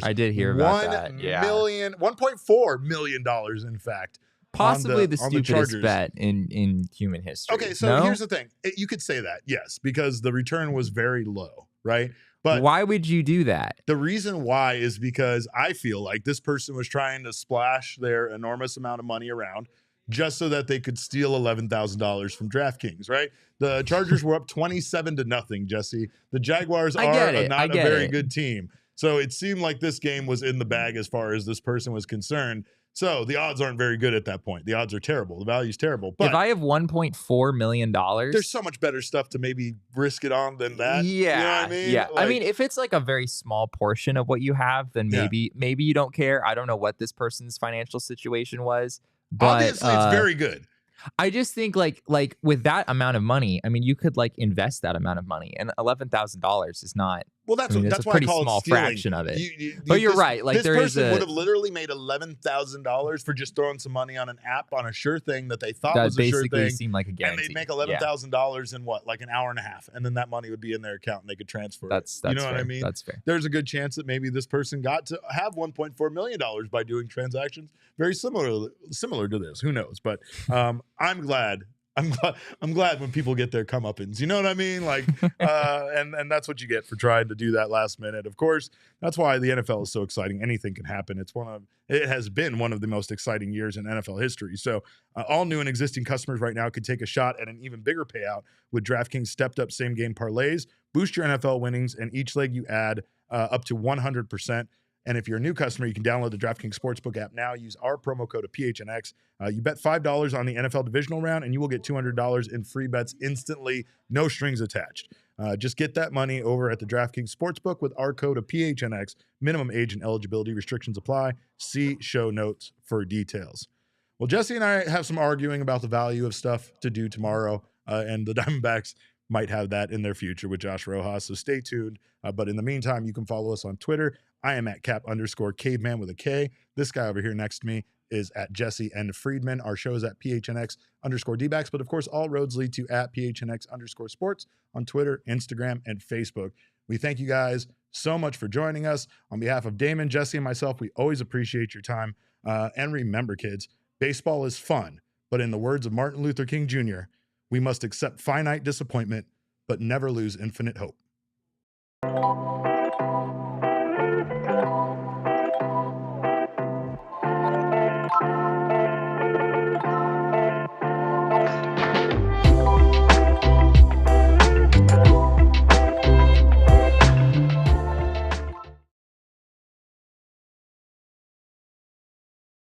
I did hear about that. Yeah. $1.4 million, in fact. Possibly the stupidest bet in human history. Okay, so here's the thing. You could say that, yes, because the return was very low, right? But why would you do that? The reason why is because I feel like this person was trying to splash their enormous amount of money around just so that they could steal $11,000 from DraftKings, right? The Chargers were up 27-0, Jesse. The Jaguars are not a very good team. So it seemed like this game was in the bag as far as this person was concerned. So the odds aren't very good at that point. The odds are terrible. The value's terrible. But if I have $1.4 million, there's so much better stuff to maybe risk it on than that. Yeah. You know what I mean? Yeah. Like, I mean, if it's like a very small portion of what you have, then maybe you don't care. I don't know what this person's financial situation was. But obviously it's very good. I just think like with that amount of money, I mean, you could like invest that amount of money, and $11,000 is not. Well, that's that's why a pretty I call small it stealing. fraction of it. But you're right. Like this person would have literally made $11,000 for just throwing some money on an app on a sure thing that they thought was a sure thing. Basically seemed like a guarantee. And they'd make $11,000 in what, like an hour and a half, and then that money would be in their account and they could transfer it. You know fair. what I mean? That's fair. There's a good chance that maybe this person got to have $1.4 million by doing transactions very similar to this. Who knows? But I'm glad when people get their comeuppance. You know what I mean? Like, and that's what you get for trying to do that last minute. Of course, that's why the NFL is so exciting. Anything can happen. It has been one of the most exciting years in NFL history. So all new and existing customers right now could take a shot at an even bigger payout with DraftKings stepped up same game parlays. Boost your NFL winnings, and each leg you add up to 100%. And if you're a new customer, you can download the DraftKings Sportsbook app now. Use our promo code of PHNX. You bet $5 on the NFL divisional round, and you will get $200 in free bets instantly, no strings attached. Just get that money over at the DraftKings Sportsbook with our code of PHNX. Minimum age and eligibility restrictions apply. See show notes for details. Well, Jesse and I have some arguing about the value of stuff to do tomorrow, and the Diamondbacks might have that in their future with Josh Rojas. So stay tuned. But in the meantime, you can follow us on Twitter. I am at cap_caveman with a K. This guy over here next to me is at Jesse N. Friedman. Our show is at PHNX_DBacks. But of course, all roads lead to at PHNX_sports on Twitter, Instagram, and Facebook. We thank you guys so much for joining us. On behalf of Damon, Jesse, and myself, we always appreciate your time. And remember, kids, baseball is fun. But in the words of Martin Luther King Jr., we must accept finite disappointment, but never lose infinite hope.